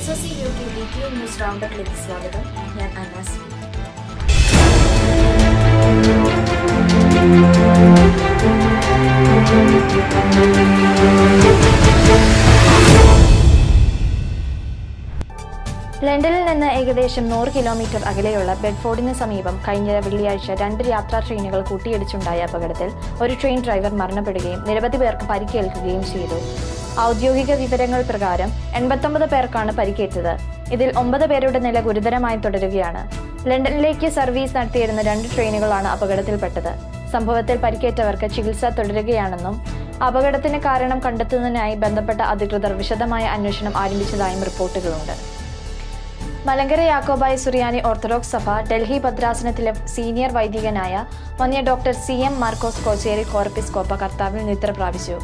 MSOC UK weekly news റൗണ്ടപ്പിലേക്ക് സ്വാഗതം. ഞാൻ അനാസ്. ലണ്ടനിൽ നിന്ന് ഏകദേശം 100 കിലോമീറ്റർ അകലെയുള്ള ബെഡ്ഫോർഡിന് സമീപം കഴിഞ്ഞ വെള്ളിയാഴ്ച 2 യാത്രാ ട്രെയിനുകൾ കൂട്ടിയിടിച്ചുണ്ടായ അപകടത്തിൽ ഒരു ട്രെയിൻ ഡ്രൈവർ മരണപ്പെടുകയും നിരവധി പേർക്ക് പരിക്കേൽക്കുകയും ചെയ്തു. ഔദ്യോഗിക വിവരങ്ങൾ പ്രകാരം 89 പേർക്കാണ് പരിക്കേറ്റത്. ഇതിൽ 9 പേരുടെ നില ഗുരുതരമായി തുടരുകയാണ്. ലണ്ടനിലേക്ക് സർവീസ് നടത്തിയിരുന്ന 2 ട്രെയിനുകളാണ് അപകടത്തിൽപ്പെട്ടത്. സംഭവത്തിൽ പരിക്കേറ്റവർക്ക് ചികിത്സ തുടരുകയാണെന്നും അപകടത്തിന് കാരണം കണ്ടെത്തുന്നതിനായി ബന്ധപ്പെട്ട അധികൃതർ വിശദമായ അന്വേഷണം ആരംഭിച്ചതായും റിപ്പോർട്ടുകളുണ്ട്. മലങ്കര യാക്കോബായ സുറിയാനി ഓർത്തഡോക്സ് സഭ ഡൽഹി ഭദ്രാസനത്തിലെ സീനിയർ വൈദികനായ വന്യ ഡോക്ടർ CM മാർക്കോസ് കോച്ചേരി കോർപ്പിസ്കോപ്പ കർത്താവിൽ നിദ്ര പ്രാപിച്ചു.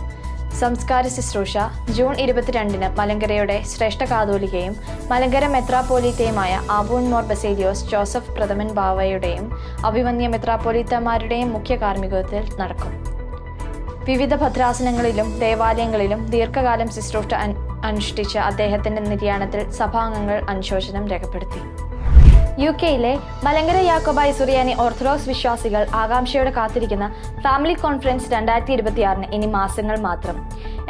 സംസ്കാര ശുശ്രൂഷ ജൂൺ 22-ന് മലങ്കരയുടെ ശ്രേഷ്ഠ കാതോലികയും മലങ്കര മെത്രാപ്പോലീത്തയുമായ ആബൂൺ മോർ ബസേലിയോസ് ജോസഫ് പ്രഥമൻ ബാവയുടെയും അഭിമന്യ മെത്രാപ്പോലീത്തമാരുടെയും മുഖ്യ കാർമ്മികത്വത്തിൽ നടക്കും. വിവിധ ഭദ്രാസനങ്ങളിലും ദേവാലയങ്ങളിലും ദീർഘകാലം ശുശ്രൂഷ അനുഷ്ഠിച്ച അദ്ദേഹത്തിന്റെ നിര്യാണത്തിൽ സഭാംഗങ്ങൾ അനുശോചനം രേഖപ്പെടുത്തി. UK-യിലെ മലങ്കര യാക്കോബായ സുറിയാനി ഓർത്തഡോക്സ് വിശ്വാസികൾ ആകാംക്ഷയോടെ കാത്തിരിക്കുന്ന ഫാമിലി കോൺഫറൻസ് 2026-ന് ഇനി മാസങ്ങൾ മാത്രം.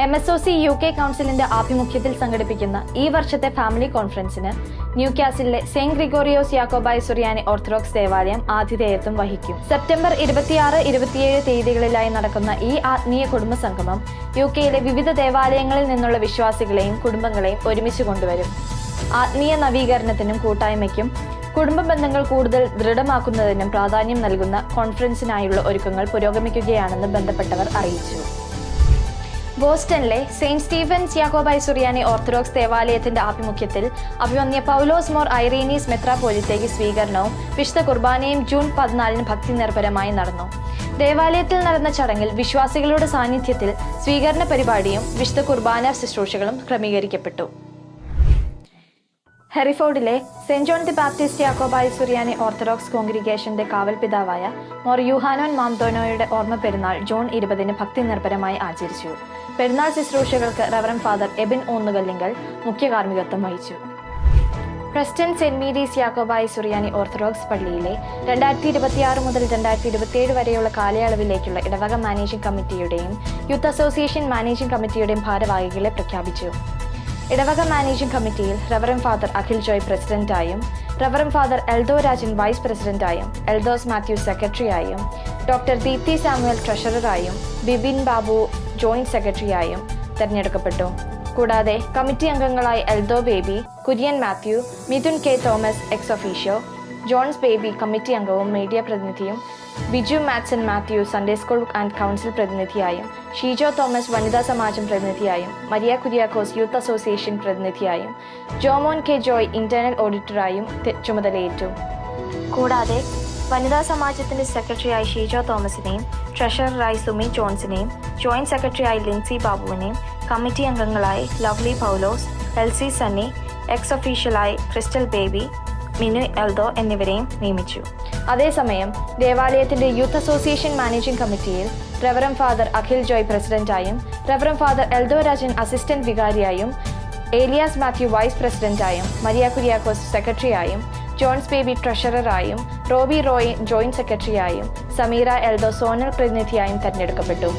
MSOC UK കൗൺസിലിന്റെ ആഭിമുഖ്യത്തിൽ സംഘടിപ്പിക്കുന്ന ഈ വർഷത്തെ family കോൺഫറൻസിന് ന്യൂകാസിലെ Saint Gregorios Yakobaya Suriyani orthodox ദേവാലയം ആതിഥേയത്വം വഹിക്കും. സെപ്റ്റംബർ 26-27 തീയതികളിലായി നടക്കുന്ന ഈ ആത്മീയ കുടുംബ സംഗമം UK-യിലെ വിവിധ ദേവാലയങ്ങളിൽ നിന്നുള്ള വിശ്വാസികളെയും കുടുംബങ്ങളെയും ഒരുമിച്ച് കൊണ്ടുവരും. ആത്മീയ നവീകരണത്തിനും കൂട്ടായ്മയ്ക്കും കുടുംബ ബന്ധങ്ങൾ കൂടുതൽ ദൃഢമാക്കുന്നതിനും പ്രാധാന്യം നൽകുന്ന കോൺഫറൻസിനായുള്ള ഒരുക്കങ്ങൾ പുരോഗമിക്കുകയാണെന്ന് ബന്ധപ്പെട്ടവർ അറിയിച്ചു. ബോസ്റ്റണിലെ Saint Stephen's Yakobaya Suriyani Orthodox ദേവാലയത്തിന്റെ ആഭിമുഖ്യത്തിൽ അഭിമന്യ പൗലോസ് മോർ ഐറീനീസ് മെത്രാപ്പോലിത്തയ്ക്ക് സ്വീകരണവും വിശുദ്ധ കുർബാനയും ജൂൺ 14-ന് ഭക്തി നിർഭരമായി നടന്നു. ദേവാലയത്തിൽ നടന്ന ചടങ്ങിൽ വിശ്വാസികളുടെ സാന്നിധ്യത്തിൽ സ്വീകരണ പരിപാടിയും വിശുദ്ധ കുർബാന ശുശ്രൂഷകളും ക്രമീകരിക്കപ്പെട്ടു. ഹെറിഫോർഡിലെ Saint John the Baptist Yakobaya Suriyani Orthodox കോൺഗ്രിഗേഷന്റെ കാവൽ പിതാവായ മോർ യൂഹാനോൻ മാംദോനോയുടെ ഓർമ്മ പെരുന്നാൾ ജൂൺ 20-ന് ഭക്തി നിർഭരമായി ആചരിച്ചു. പെരുന്നാൾ ശുശ്രൂഷകൾക്ക് റവറന്റ് ഫാദർ എബിൻ ഓന്നുകല്ലിങ്കൽ മുഖ്യ കാർമ്മികത്വം വഹിച്ചു. Preston Saint Mary's Yakobaya Suriyani Orthodox പള്ളിയിലെ 2026 മുതൽ 2027 വരെയുള്ള കാലയളവിലേക്കുള്ള ഇടവക മാനേജിംഗ് കമ്മിറ്റിയുടെയും യൂത്ത് അസോസിയേഷൻ മാനേജിംഗ് കമ്മിറ്റിയുടെയും ഭാരവാഹികളെ പ്രഖ്യാപിച്ചു. ഇടവക മാനേജിംഗ് കമ്മിറ്റിയിൽ റവറന്റ് ഫാദർ അഖിൽ ജോയ് പ്രസിഡന്റായും reverend father Eldo Rajan vice പ്രസിഡന്റായും എൽദോസ് മാത്യു സെക്രട്ടറിയായും ഡോക്ടർ ദീപ്തി സാമുവൽ ട്രഷററായും ബിബിൻ ബാബു ജോയിന്റ് സെക്രട്ടറിയായും തെരഞ്ഞെടുക്കപ്പെട്ടു. കൂടാതെ കമ്മിറ്റി അംഗങ്ങളായി Eldo Baby, Kurian Mathew, Mithun K Thomas ex officio, Johns Baby committee അംഗവും മീഡിയ പ്രതിനിധിയും, Biju Mathson Mathew Sunday school and council പ്രതിനിധിയായും, ഷീജോ തോമസ് വനിതാ സമാജം പ്രതിനിധിയായും, മരിയ കുര്യാക്കോസ് യൂത്ത് അസോസിയേഷൻ പ്രതിനിധിയായും, ജോമോൻ കെ ജോയ് ഇന്റേണൽ ഓഡിറ്ററായും ചുമതലയേറ്റു. കൂടാതെ വനിതാ സമാജത്തിന്റെ സെക്രട്ടറിയായി ഷീജോ തോമസിനെയും ട്രഷററായി സുമി ജോൺസിനെയും ജോയിന്റ് സെക്രട്ടറിയായി ലിൻസി ബാബുവിനെയും കമ്മിറ്റി അംഗങ്ങളായി ലവ്ലി പൗലോസ്, എൽസി സണ്ണി, എക്സ് ഒഫീഷ്യലായി ക്രിസ്റ്റൽ ബേബി, മിനു എൽദോ എന്നിവരെയും നിയമിച്ചു. അതേസമയം ദേവാലയത്തിന്റെ യൂത്ത് അസോസിയേഷൻ മാനേജിംഗ് കമ്മിറ്റിയിൽ റവറന്റ് ഫാദർ അഖിൽ ജോയ് പ്രസിഡന്റായും reverend father Eldo Rajan assistant വികാരിയായും ഏലിയാസ് മാത്യു വൈസ് പ്രസിഡന്റായും മരിയ കുര്യാക്കോസ് സെക്രട്ടറിയായും ജോൺസ് ബേബി ട്രഷററായും റോബി റോയ് ജോയിന്റ് സെക്രട്ടറിയായും സമീറ എൽദോ സോണൽ പ്രതിനിധിയായും തെരഞ്ഞെടുക്കപ്പെട്ടു.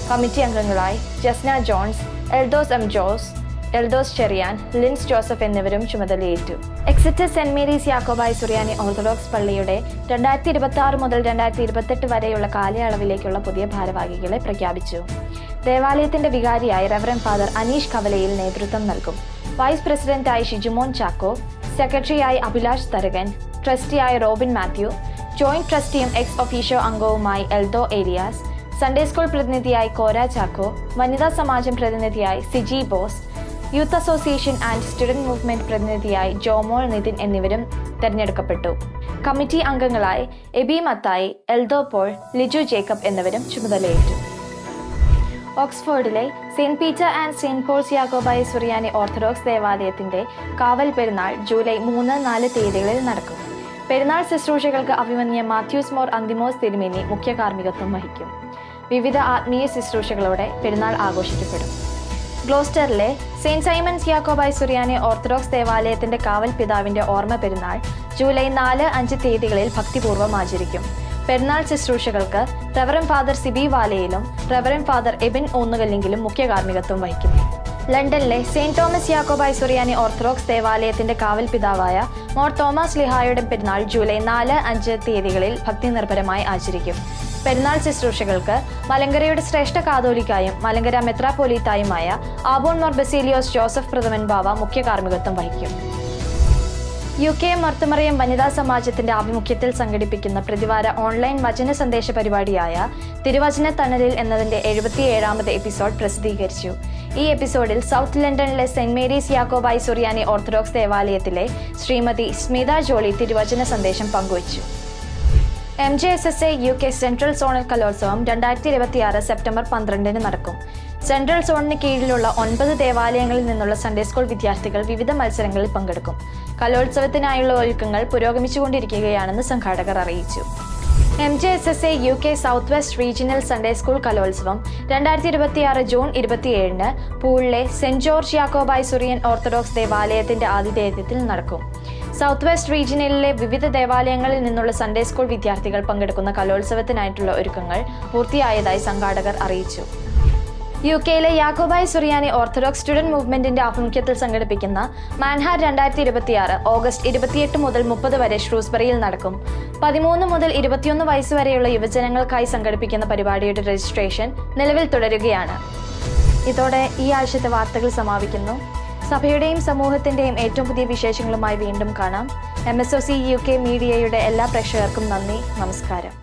കമ്മിറ്റി അംഗങ്ങളായി ജസ്ന ജോൺസ്, എൽദോസ് എം ജോസ്, എൽദോസ് ചെറിയാൻ, ലിൻസ് ജോസഫ് എന്നിവരും ചുമതലയേറ്റു. Exeter Saint Mary's Yakobaya Suriyani Orthodox പള്ളിയുടെ 2026 മുതൽ 2028 വരെയുള്ള കാലയളവിലേക്കുള്ള പുതിയ ഭാരവാഹികളെ പ്രഖ്യാപിച്ചു. ദേവാലയത്തിന്റെ വികാരിയായി റവറന്റ് ഫാദർ അനീഷ് കവലയിൽ നേതൃത്വം നൽകും. വൈസ് പ്രസിഡന്റായി ഷിജുമോൻ ചാക്കോ, സെക്രട്ടറിയായി അഭിലാഷ് തരകൻ, ട്രസ്റ്റിയായി റോബിൻ മാത്യു, ജോയിന്റ് ട്രസ്റ്റിയും എക്സ് ഒഫീഷ്യോ അംഗവുമായി എൽദോ ഏലിയാസ്, സൺഡേ സ്കൂൾ പ്രതിനിധിയായി കോര ചാക്കോ, വനിതാ സമാജം പ്രതിനിധിയായി Siji Bose, Youth Association and Student Movement പ്രതിനിധിയായി ജോമോൾ നിതിൻ എന്നിവരും തെരഞ്ഞെടുക്കപ്പെട്ടു. കമ്മിറ്റി അംഗങ്ങളായി എബി മത്തായി, എൽദോ പോൾ, ലിജു ജേക്കബ് എന്നിവരും ചുമതലയേറ്റു. ഓക്സ്ഫോർഡിലെ Saint Peter and Saint Paul's Yakobaya Suriyani Orthodox ദേവാലയത്തിന്റെ കാവൽ പെരുന്നാൾ ജൂലൈ 3-4 തീയതികളിൽ നടക്കും. പെരുന്നാൾ ശുശ്രൂഷകൾക്ക് അഭിമന്യ മാത്യൂസ് മോർ അന്തിമോസ് തിരുമേനി മുഖ്യ കാർമ്മികത്വം വഹിക്കും. വിവിധ ആത്മീയ ശുശ്രൂഷകളോടെ പെരുന്നാൾ ആഘോഷിക്കപ്പെടും. ഗ്ലോസ്റ്ററിലെ Saint Symons Yakobaya Suriyani Orthodox ദേവാലയത്തിന്റെ കാവൽ പിതാവിന്റെ ഓർമ്മ പെരുന്നാൾ ജൂലൈ 4-5 തീയതികളിൽ ഭക്തിപൂർവ്വം ആചരിക്കും. പെരുന്നാൾ ശുശ്രൂഷകൾക്ക് റവറൻ ഫാദർ സിബി വാലയിലും റവറൻ ഫാദർ എബിൻ ഊന്നുകല്ലിങ്കിലും മുഖ്യ കാർമ്മികത്വം വഹിക്കും. ലണ്ടനിലെ Saint Thomas Yakobaya Suriyani Orthodox ദേവാലയത്തിന്റെ കാവൽ പിതാവായ മോർ തോമസ് ലിഹായുടെ പെരുന്നാൾ ജൂലൈ 4-5 തീയതികളിൽ ഭക്തി നിർഭരമായി ആചരിക്കും. പെരുന്നാൾ ശുശ്രൂഷകൾക്ക് മലങ്കരയുടെ ശ്രേഷ്ഠ കാതോലിക്കായും മലങ്കര മെത്രാപ്പോലീത്തായുമായ ആബോൺ മോർ ബസേലിയോസ് ജോസഫ് പ്രഥമൻ ബാവ മുഖ്യ കാർമ്മികത്വം വഹിക്കും. UK മർത്തമറിയം വനിതാ സമാജത്തിന്റെ ആഭിമുഖ്യത്തിൽ സംഘടിപ്പിക്കുന്ന പ്രതിവാര ഓൺലൈൻ വചന സന്ദേശ പരിപാടിയായ തിരുവചന തണലിൽ എന്നതിന്റെ 77ാമത് എപ്പിസോഡ് പ്രസിദ്ധീകരിച്ചു. ഈ എപ്പിസോഡിൽ സൗത്ത് ലണ്ടനിലെ saint Mary's Yakobaya Suriyani orthodox ദേവാലയത്തിലെ ശ്രീമതി സ്മിത ജോളി തിരുവചന സന്ദേശം പങ്കുവച്ചു. MJSSA UK സെൻട്രൽ സോണൽ കലോത്സവം 2026 സെപ്റ്റംബർ 12 നടക്കും. സെൻട്രൽ സോണിന് കീഴിലുള്ള 9 ദേവാലയങ്ങളിൽ നിന്നുള്ള സൺഡേ സ്കൂൾ വിദ്യാർത്ഥികൾ വിവിധ മത്സരങ്ങളിൽ പങ്കെടുക്കും. കലോത്സവത്തിനായുള്ള ഒരുക്കങ്ങൾ പുരോഗമിച്ചുകൊണ്ടിരിക്കുകയാണെന്ന് സംഘാടകർ അറിയിച്ചു. MJSSA UK South West regional Sunday school Kalolsavam 2026 June 27 പൂളിലെ Saint George Yakobaya Surian Orthodox ദേവാലയത്തിന്റെ ആതിഥേയത്വത്തിൽ നടക്കും. സൗത്ത് വെസ്റ്റ് റീജിയനിലെ വിവിധ ദേവാലയങ്ങളിൽ നിന്നുള്ള സൺഡേ സ്കൂൾ വിദ്യാർത്ഥികൾ പങ്കെടുക്കുന്ന കലോത്സവത്തിനായിട്ടുള്ള ഒരുക്കങ്ങൾ പൂർത്തിയായതായി സംഘാടകർ അറിയിച്ചു. UKയിലെ യാക്കോബായ് സുറിയാനി ഓർത്തഡോക്സ് സ്റ്റുഡന്റ് മൂവ്മെന്റിന്റെ ആഭിമുഖ്യത്തിൽ സംഘടിപ്പിക്കുന്ന മാൻഹാർ 2026 ഓഗസ്റ്റ് 28 മുതൽ 30 വരെ ഷ്രൂസ്ബറിയിൽ നടക്കും. 13 മുതൽ 21 വയസ്സ് വരെയുള്ള യുവജനങ്ങൾക്കായി സംഘടിപ്പിക്കുന്ന പരിപാടിയുടെ രജിസ്ട്രേഷൻ നിലവിൽ തുടരുകയാണ്. ഇതോടെ ഈ ആഴ്ചത്തെ വാർത്തകൾ സമാപിക്കുന്നു. സഭയുടെയും സമൂഹത്തിന്റെയും ഏറ്റവും പുതിയ വിശേഷങ്ങളുമായി വീണ്ടും കാണാം. MSOC UK മീഡിയയുടെ എല്ലാ പ്രേക്ഷകർക്കും നന്ദി, നമസ്കാരം.